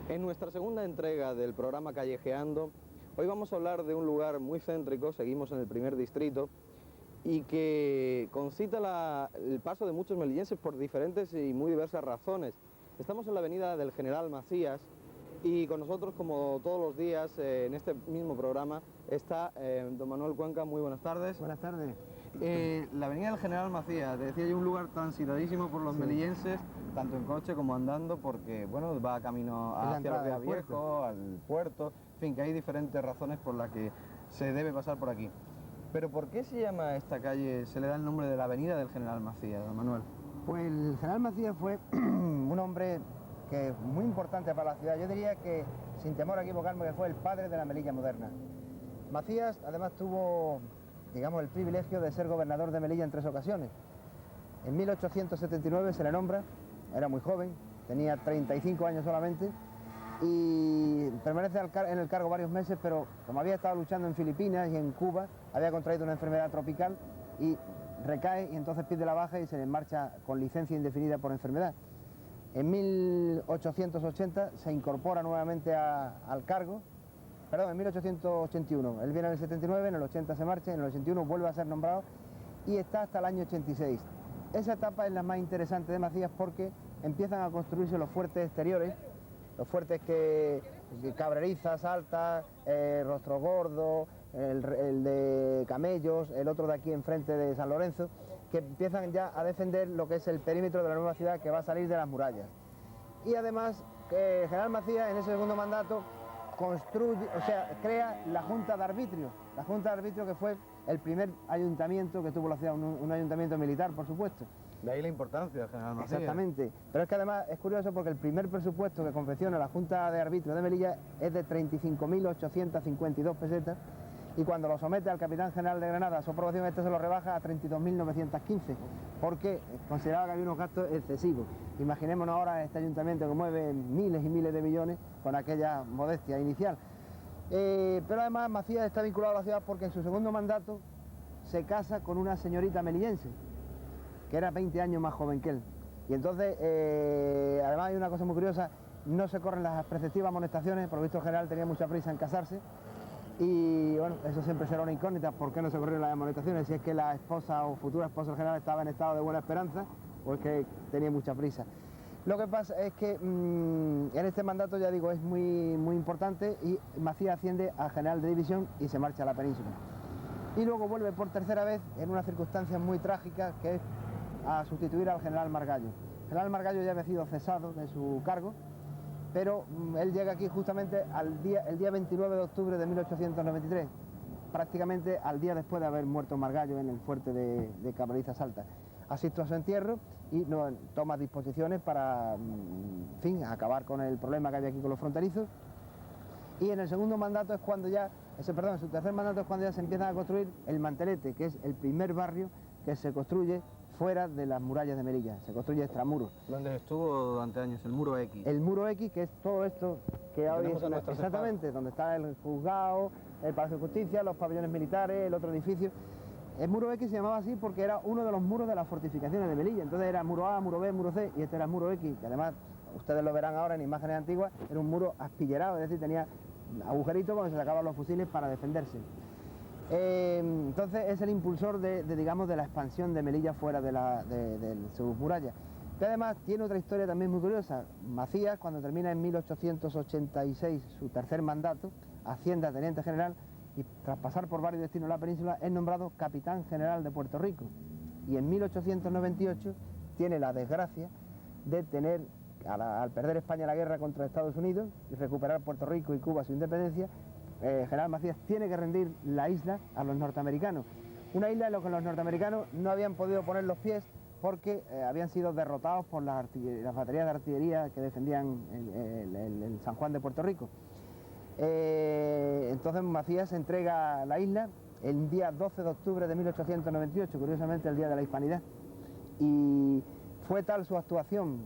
En nuestra segunda entrega del programa Callejeando, hoy vamos a hablar de un lugar muy céntrico, seguimos en el primer distrito, y que concita el paso de muchos melillenses por diferentes y muy diversas razones. Estamos en la avenida del General Macías y con nosotros, como todos los días, en este mismo programa, está don Manuel Cuenca. Muy buenas tardes. Buenas tardes. La avenida del General Macías, decía yo, un lugar transitadísimo por los melillenses, tanto en coche como andando, porque bueno, va camino hacia Los Días Viejos, al puerto, en fin, que hay diferentes razones por las que se debe pasar por aquí. Pero ¿por qué se llama esta calle, se le da el nombre de la avenida del General Macías, don Manuel? Pues el General Macías fue un hombre que es muy importante para la ciudad. Yo diría que, sin temor a equivocarme, que fue el padre de la Melilla moderna. Macías además tuvo, digamos, el privilegio de ser gobernador de Melilla en 3 ocasiones. En 1879 se le nombra, era muy joven, tenía 35 años solamente, y permanece en el cargo varios meses, pero como había estado luchando en Filipinas y en Cuba, había contraído una enfermedad tropical y recae, y entonces pide la baja y se le marcha con licencia indefinida por enfermedad. En 1880 se incorpora nuevamente al cargo, perdón, en 1881, él viene en el 79, en el 80 se marcha, en el 81 vuelve a ser nombrado y está hasta el año 86. Esa etapa es la más interesante de Macías porque empiezan a construirse los fuertes exteriores, los fuertes que Cabreriza, Salta, Rostro Gordo, el de Camellos, el otro de aquí enfrente de San Lorenzo, que empiezan ya a defender lo que es el perímetro de la nueva ciudad que va a salir de las murallas. Y además, General Macías en ese segundo mandato construye, o sea, crea la Junta de Arbitrio. La Junta de Arbitrio, que fue el primer ayuntamiento que tuvo la ciudad, un ayuntamiento militar, por supuesto. De ahí la importancia del General Macías. Exactamente, pero es que además es curioso porque el primer presupuesto que confecciona la Junta de Arbitrio de Melilla es de 35.852 pesetas y cuando lo somete al capitán general de Granada a su aprobación, este se lo rebaja a 32.915 porque consideraba que había unos gastos excesivos. Imaginémonos ahora este ayuntamiento que mueve miles y miles de millones con aquella modestia inicial. Pero además Macías está vinculado a la ciudad porque en su segundo mandato se casa con una señorita melillense que era 20 años más joven que él. Y entonces, además hay una cosa muy curiosa, no se corren las preceptivas amonestaciones, por lo visto el general tenía mucha prisa en casarse, y bueno, eso siempre será una incógnita, ¿por qué no se corrieron las amonestaciones? Si es que la esposa o futura esposa del general estaba en estado de buena esperanza, o es que tenía mucha prisa. Lo que pasa es que en este mandato, ya digo, es muy importante, y Macías asciende a general de división y se marcha a la península. Y luego vuelve por tercera vez en una circunstancia muy trágica, que es a sustituir al general Margallo. El general Margallo ya había sido cesado de su cargo, pero él llega aquí justamente el día 29 de octubre de 1893, prácticamente al día después de haber muerto Margallo en el fuerte de Cabreriza Salta. Asisto a su entierro y toma disposiciones para, en fin, acabar con el problema que había aquí con los fronterizos. Y en el segundo mandato es cuando ya, en su tercer mandato es cuando ya se empieza a construir el Mantelete, que es el primer barrio que se construye fuera de las murallas de Melilla, se construye extramuros. Donde estuvo durante años el Muro X. El Muro X, que es todo esto que hoy es exactamente, donde está el juzgado, el Palacio de Justicia, los pabellones militares, el otro edificio. El Muro X se llamaba así porque era uno de los muros de las fortificaciones de Melilla, entonces era Muro A, Muro B, Muro C, y este era el Muro X, que además, ustedes lo verán ahora en imágenes antiguas, era un muro aspillerado, es decir, tenía agujeritos donde se sacaban los fusiles para defenderse. Entonces es el impulsor digamos, de la expansión de Melilla fuera de sus murallas. Que además tiene otra historia también muy curiosa. Macías, cuando termina en 1886 su tercer mandato, asciende a teniente general y tras pasar por varios destinos de la península es nombrado capitán general de Puerto Rico. Y en 1898 tiene la desgracia de tener, al perder España la guerra contra Estados Unidos y recuperar Puerto Rico y Cuba su independencia, General Macías tiene que rendir la isla a los norteamericanos. Una isla en la que los norteamericanos no habían podido poner los pies porque habían sido derrotados por las baterías de artillería que defendían el San Juan de Puerto Rico. Entonces Macías entrega la isla el día 12 de octubre de 1898, curiosamente el día de la Hispanidad. Y fue tal su actuación,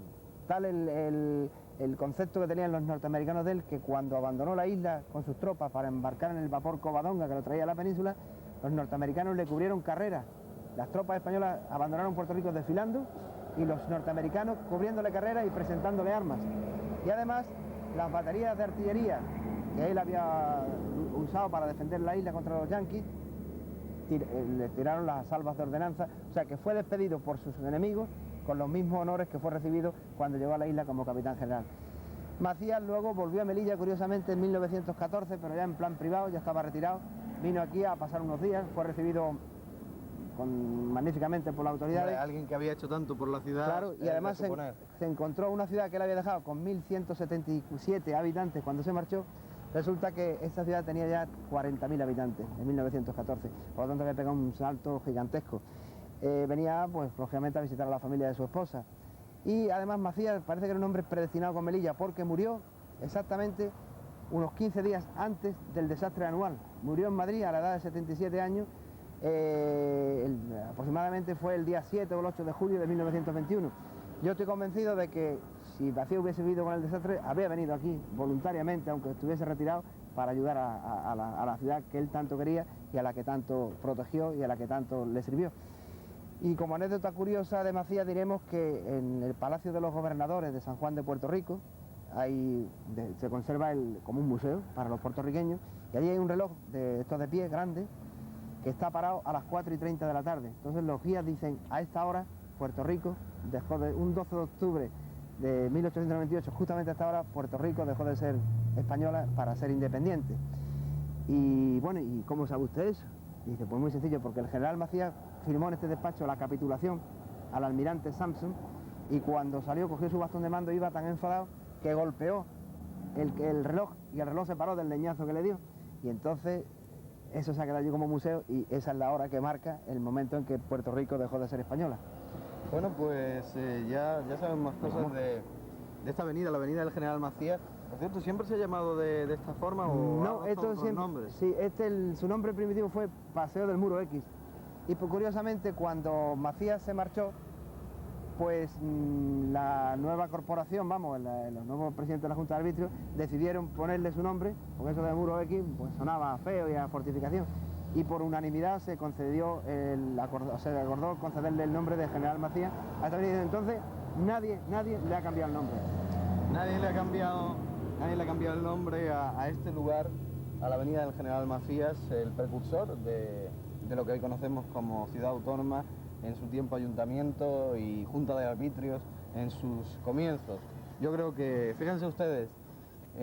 tal el concepto que tenían los norteamericanos de él, que cuando abandonó la isla con sus tropas para embarcar en el vapor Covadonga que lo traía a la península, los norteamericanos le cubrieron carrera. Las tropas españolas abandonaron Puerto Rico desfilando y los norteamericanos cubriéndole carrera y presentándole armas. Y además las baterías de artillería que él había usado para defender la isla contra los yanquis, le tiraron las salvas de ordenanza, o sea que fue despedido por sus enemigos con los mismos honores que fue recibido cuando llegó a la isla como capitán general. Macías luego volvió a Melilla, curiosamente, en 1914, pero ya en plan privado, ya estaba retirado, vino aquí a pasar unos días, fue recibido magníficamente por las autoridades. Alguien que había hecho tanto por la ciudad. Claro, y además se encontró una ciudad que él había dejado con 1.177 habitantes cuando se marchó. Resulta que esta ciudad tenía ya 40.000 habitantes en 1914, por lo tanto había pegado un salto gigantesco. Venía, pues, lógicamente a visitar a la familia de su esposa. Y además Macías parece que era un hombre predestinado con Melilla, porque murió exactamente unos 15 días antes del desastre anual. Murió en Madrid a la edad de 77 años, aproximadamente fue el día 7 o el 8 de julio de 1921. Yo estoy convencido de que si Macías hubiese vivido con el desastre, habría venido aquí voluntariamente, aunque estuviese retirado, para ayudar a la ciudad que él tanto quería y a la que tanto protegió y a la que tanto le sirvió. Y como anécdota curiosa de Macías diremos que en el Palacio de los Gobernadores de San Juan de Puerto Rico se conserva como un museo para los puertorriqueños, y allí hay un reloj de estos de pie grande que está parado a las 4:30 de la tarde. Entonces los guías dicen, a esta hora Puerto Rico dejó de, un 12 de octubre de 1898, justamente a esta hora Puerto Rico dejó de ser española para ser independiente. Y bueno, ¿y cómo sabe usted eso? Y dice, pues muy sencillo, porque el general Macías firmó en este despacho la capitulación al almirante Sampson, y cuando salió cogió su bastón de mando, iba tan enfadado que golpeó el reloj, y el reloj se paró del leñazo que le dio, y entonces eso se ha quedado allí como museo, y esa es la hora que marca el momento en que Puerto Rico dejó de ser española. Bueno, pues ya saben más cosas de esta avenida, la avenida del General Macías. Por cierto, ¿siempre se ha llamado de esta forma o no, esto siempre, nombres? Sí, su nombre primitivo fue Paseo del Muro X. Y pues, curiosamente, cuando Macías se marchó, pues la nueva corporación, los nuevos presidentes de la Junta de Arbitrios decidieron ponerle su nombre, porque eso de Muro X pues sonaba feo y a fortificación. Y por unanimidad se concedió, se acordó concederle el nombre de General Macías a esta avenida. Entonces nadie le ha cambiado el nombre. Nadie le ha cambiado el nombre a este lugar, a la avenida del General Macías, el precursor de lo que hoy conocemos como ciudad autónoma, en su tiempo ayuntamiento y junta de arbitrios en sus comienzos. Yo creo que, fíjense ustedes,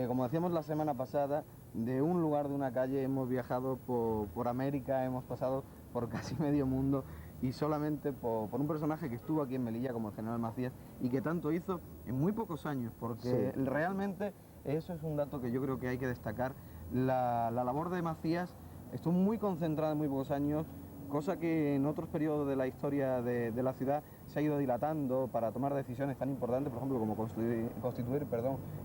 como decíamos la semana pasada, de un lugar, de una calle, hemos viajado por América, hemos pasado por casi medio mundo, y solamente por un personaje que estuvo aquí en Melilla como el General Macías y que tanto hizo en muy pocos años, porque sí, realmente eso es un dato que yo creo que hay que destacar. La labor de Macías estuvo muy concentrada en muy pocos años, cosa que en otros periodos de la historia de la ciudad se ha ido dilatando para tomar decisiones tan importantes, por ejemplo, como constituir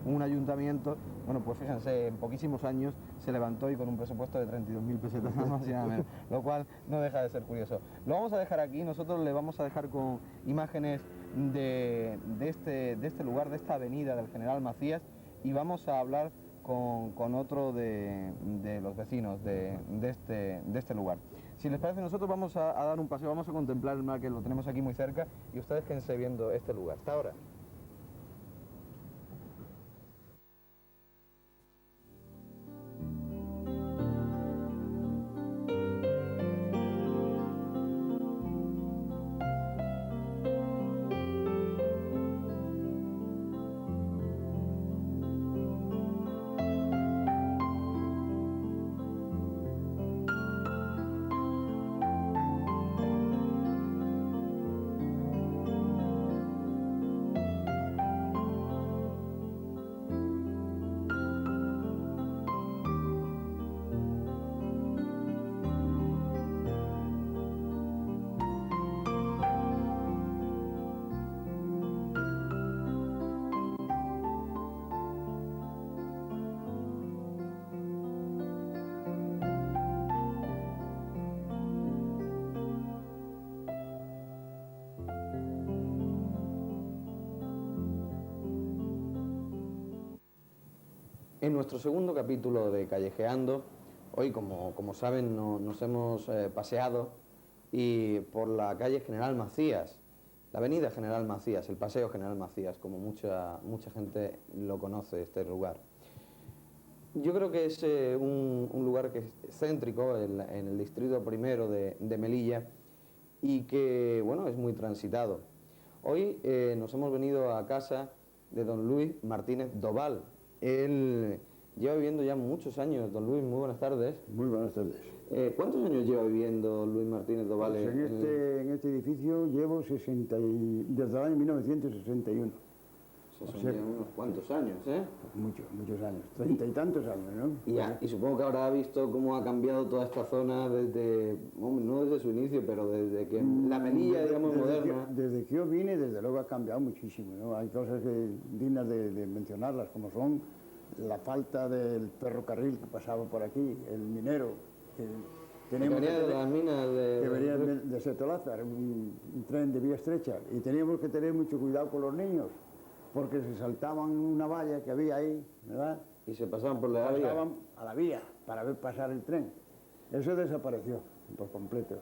un ayuntamiento. Bueno, pues fíjense, en poquísimos años se levantó y con un presupuesto de 32.000 pesetas nada más y nada menos, lo cual no deja de ser curioso. Lo vamos a dejar aquí, nosotros le vamos a dejar con imágenes de este lugar, de esta avenida del General Macías, y vamos a hablar con otro de los vecinos de este lugar. Si les parece, nosotros vamos a dar un paseo, vamos a contemplar el mar, que lo tenemos aquí muy cerca, y ustedes quédense viendo este lugar. Hasta ahora. En nuestro segundo capítulo de Callejeando, hoy, como saben, nos hemos paseado por la calle General Macías, la avenida General Macías, el Paseo General Macías, como mucha gente lo conoce, este lugar. Yo creo que es un lugar que es céntrico en el distrito primero de Melilla y que, bueno, es muy transitado. Hoy nos hemos venido a casa de don Luis Martínez Doval. Él lleva viviendo ya muchos años. Don Luis, muy buenas tardes. Muy buenas tardes. ¿Cuántos años lleva viviendo Luis Martínez Doval? Pues en este edificio llevo desde el año 1961. Son ya unos cuantos años, ¿eh? Muchos años, 30 y tantos años, ¿no? Y supongo que ahora ha visto cómo ha cambiado toda esta zona desde, no desde su inicio, pero desde que la Melilla, digamos, moderna. Desde que yo vine, desde luego ha cambiado muchísimo, ¿no? Hay cosas dignas de mencionarlas, como son la falta del ferrocarril que pasaba por aquí, el minero, que teníamos que venía de las minas que venía de Setolázar, un tren de vía estrecha, y teníamos que tener mucho cuidado con los niños, porque se saltaban una valla que había ahí, ¿verdad? Y se pasaban por la vía. Pasaban a la vía para ver pasar el tren. Eso desapareció por completo.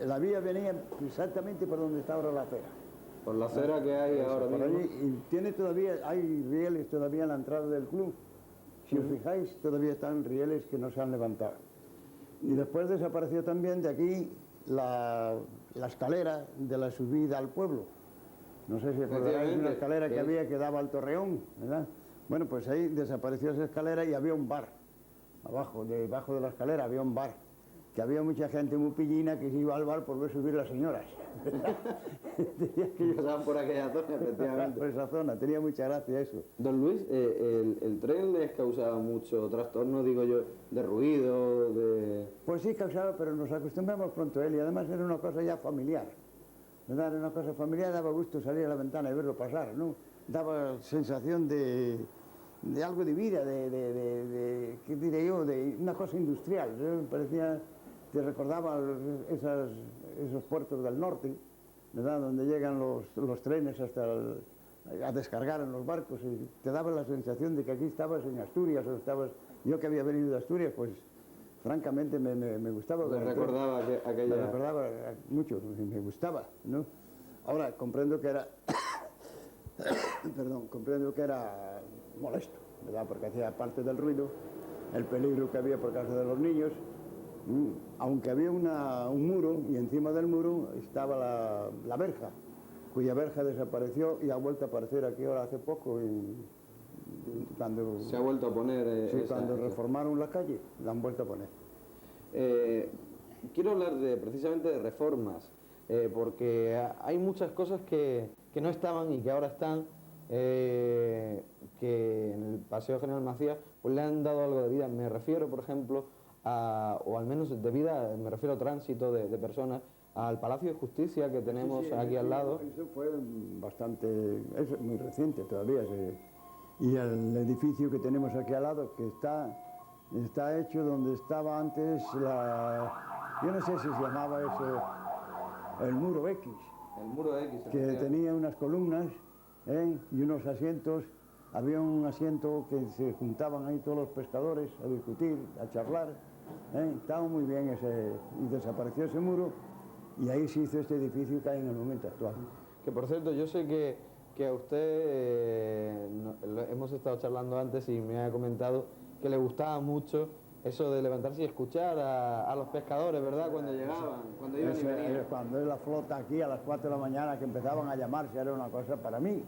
La vía venía exactamente por donde está ahora la acera. Por la acera que hay ahora por mismo. allí, y hay rieles todavía en la entrada del club. Si os fijáis, todavía están rieles que no se han levantado. Y después desapareció también de aquí la escalera de la subida al pueblo. No sé si recordáis una escalera que había que daba al Torreón, ¿verdad? Bueno, pues ahí desapareció esa escalera y había un bar. Debajo de la escalera había un bar. Que había mucha gente muy pillina que se iba al bar por ver subir las señoras. Que pasaban por aquella zona, efectivamente. Por esa zona, tenía mucha gracia eso. Don Luis, ¿el tren les causaba mucho trastorno, digo yo, de ruido, de...? Pues sí causaba, pero nos acostumbramos pronto a él y además era una cosa ya familiar. ¿Verdad? Era una cosa familiar, daba gusto salir a la ventana y verlo pasar, ¿no? Daba sensación de algo de vida, ¿qué diré yo? De una cosa industrial, ¿no? Parecía, te recordaba esos puertos del norte, ¿verdad? Donde llegan los trenes a descargar en los barcos y te daba la sensación de que aquí estabas en Asturias o estabas... Yo que había venido de Asturias, pues francamente me gustaba. Me recordaba aquella... Me recordaba mucho, me gustaba, ¿no? Ahora comprendo que era... Perdón, comprendo que era molesto, ¿verdad? Porque hacía parte del ruido, el peligro que había por causa de los niños. Aunque había un muro y encima del muro estaba la verja, cuya verja desapareció y ha vuelto a aparecer aquí ahora hace poco. Cuando se ha vuelto a poner... cuando reformaron la calle, la han vuelto a poner. Quiero hablar precisamente de reformas, porque hay muchas cosas que no estaban y que ahora están, que en el Paseo General Macías pues le han dado algo de vida. Me refiero, por ejemplo, o al menos de vida, me refiero a tránsito de personas, al Palacio de Justicia que tenemos aquí al lado. Eso fue es muy reciente todavía. Y el edificio que tenemos aquí al lado, que está hecho donde estaba antes yo no sé si se llamaba eso, el muro X. El muro X. Que tenía unas columnas y unos asientos. Había un asiento que se juntaban ahí todos los pescadores a discutir, a charlar. Estaba muy bien y desapareció ese muro y ahí se hizo este edificio que hay en el momento actual. Que por cierto, yo sé que a usted hemos estado charlando antes y me ha comentado que le gustaba mucho eso de levantarse y escuchar a los pescadores, ¿verdad? Cuando llegaban, cuando iban y venían. Cuando la flota aquí a las 4 de la mañana que empezaban a llamarse, era una cosa para mí.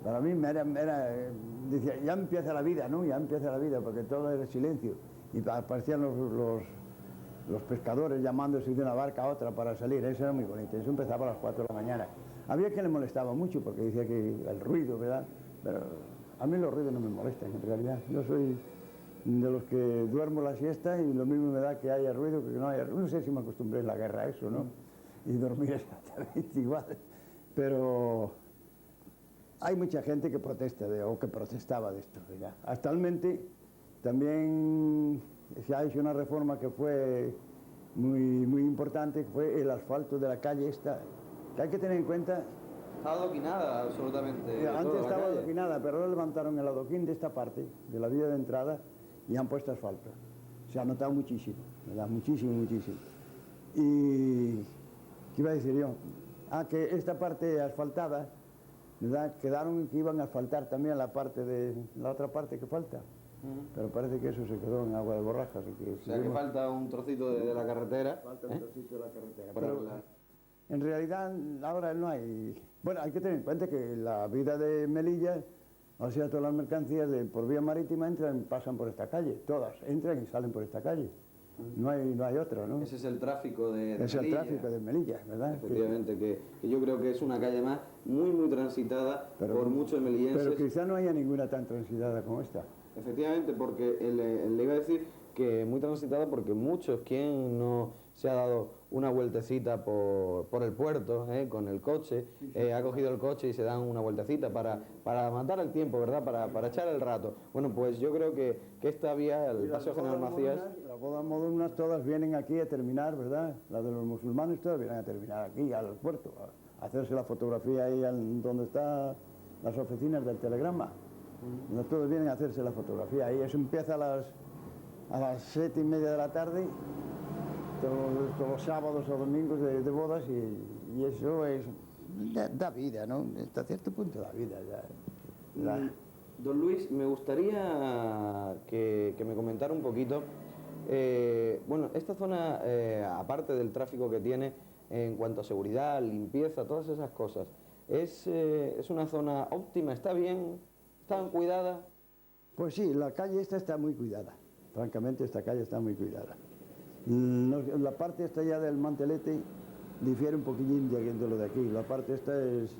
Para mí decía, ya empieza la vida, ¿no? Ya empieza la vida, porque todo era silencio. Y aparecían los pescadores llamándose de una barca a otra para salir. Eso era muy bonito. Eso empezaba a las 4 de la mañana. Había quien le molestaba mucho porque decía que el ruido, ¿verdad? Pero a mí los ruidos no me molestan, en realidad. Yo soy de los que duermo la siesta y lo mismo me da que haya ruido que no haya ruido. No sé si me acostumbré en la guerra a eso, ¿no? Y dormir exactamente igual. Pero hay mucha gente que protesta o que protestaba de esto, ¿verdad? Actualmente también se ha hecho una reforma que fue muy importante, que fue el asfalto de la calle esta, que hay que tener en cuenta. Estaba adoquinada absolutamente. Antes estaba adoquinada, pero ahora levantaron el adoquín de esta parte, de la vía de entrada, y han puesto asfalto. Se ha notado muchísimo, ¿verdad? Muchísimo. Y, ¿qué iba a decir yo? que esta parte asfaltada, ¿verdad? Quedaron que iban a asfaltar también la otra parte que falta. Pero parece que eso se quedó en agua de borrajas. O sea que falta un trocito de la carretera. Falta un trocito de la carretera. Pero en realidad ahora no hay... Bueno, hay que tener en cuenta que la vida de Melilla, o sea, todas las mercancías por vía marítima pasan por esta calle. Todas entran y salen por esta calle. No hay otra, ¿no? Ese es el tráfico de es Melilla. El tráfico de Melilla, ¿verdad? Efectivamente, que yo creo que es una calle más muy transitada por muchos melillenses. Pero quizá no haya ninguna tan transitada como esta. Efectivamente, porque le iba a decir que muy transitada porque muchos, quien no se ha dado una vueltecita por el puerto con el coche, ha cogido el coche y se dan una vueltecita para matar el tiempo, ¿verdad? Para echar el rato. Bueno, pues yo creo que esta vía, el Paseo General Macías... Las bodas modernas todas vienen aquí a terminar, ¿verdad? Las de los musulmanes todas vienen a terminar aquí, al puerto, a hacerse la fotografía ahí donde están las oficinas del telegrama. Todos vienen a hacerse la fotografía ahí. Eso empieza a las 7:30 de la tarde, todos los sábados o domingos de bodas, y eso da vida, ¿no? Hasta cierto punto da vida. Don Luis, me gustaría que me comentara un poquito, bueno, esta zona, aparte del tráfico que tiene en cuanto a seguridad, limpieza, todas esas cosas, ¿es una zona óptima? ¿Está bien? ¿Está cuidada? Pues sí, la calle esta está muy cuidada. Francamente, esta calle está muy cuidada. La parte esta ya del Mantelete difiere un poquillín de lo de aquí. La parte esta es,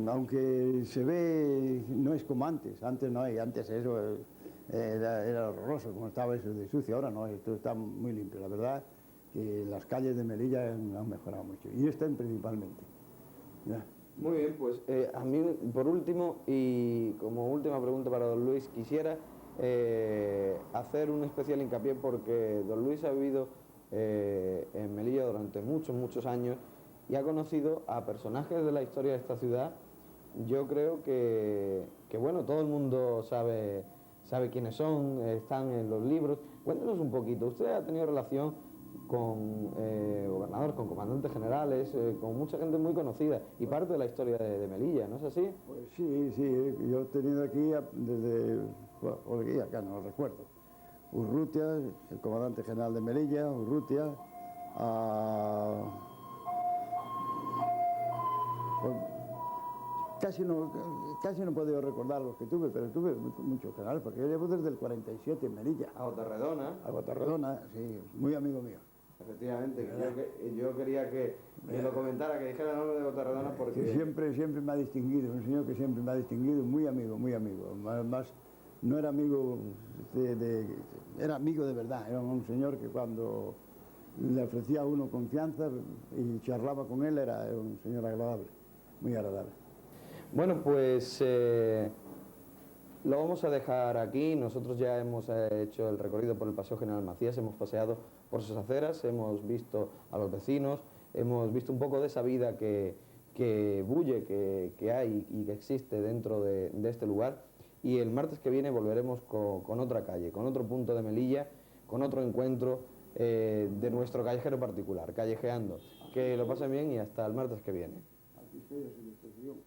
aunque se ve, no es como antes. Antes no hay, antes eso era horroroso, como estaba eso de sucio. Ahora no, esto está muy limpio. La verdad que las calles de Melilla han mejorado mucho. Y esta principalmente. ¿Ya? Muy bien, pues a mí, por último, y como última pregunta para don Luis, quisiera hacer un especial hincapié porque don Luis ha vivido en Melilla durante muchos años y ha conocido a personajes de la historia de esta ciudad. Yo creo que bueno, todo el mundo sabe quiénes son, están en los libros. Cuéntenos un poquito, usted ha tenido relación con gobernadores, con comandantes generales, con mucha gente muy conocida y parte de la historia de Melilla, ¿no es así? Pues sí, yo he tenido aquí desde, bueno, acá no lo recuerdo, Urrutia, el comandante general de Melilla, Urrutia, pues, casi no he podido recordar los que tuve, pero tuve muchos generales, porque yo llevo desde el 47 en Melilla. A Gotarredona. A Gotarredona, sí, muy amigo mío. Efectivamente, yo quería que lo comentara, que dijera el nombre de Gotarredona porque... Que siempre me ha distinguido, un señor que siempre me ha distinguido, muy amigo. Más no era amigo era amigo de verdad, era un señor que cuando le ofrecía a uno confianza y charlaba con él, era un señor agradable, muy agradable. Bueno, pues lo vamos a dejar aquí. Nosotros ya hemos hecho el recorrido por el Paseo General Macías, hemos paseado por sus aceras, hemos visto a los vecinos, hemos visto un poco de esa vida que bulle, que hay y que existe dentro de este lugar. Y el martes que viene volveremos con otra calle, con otro punto de Melilla, con otro encuentro de nuestro callejero particular, callejeando. Que lo pasen bien y hasta el martes que viene. Aquí estoy a su disposición.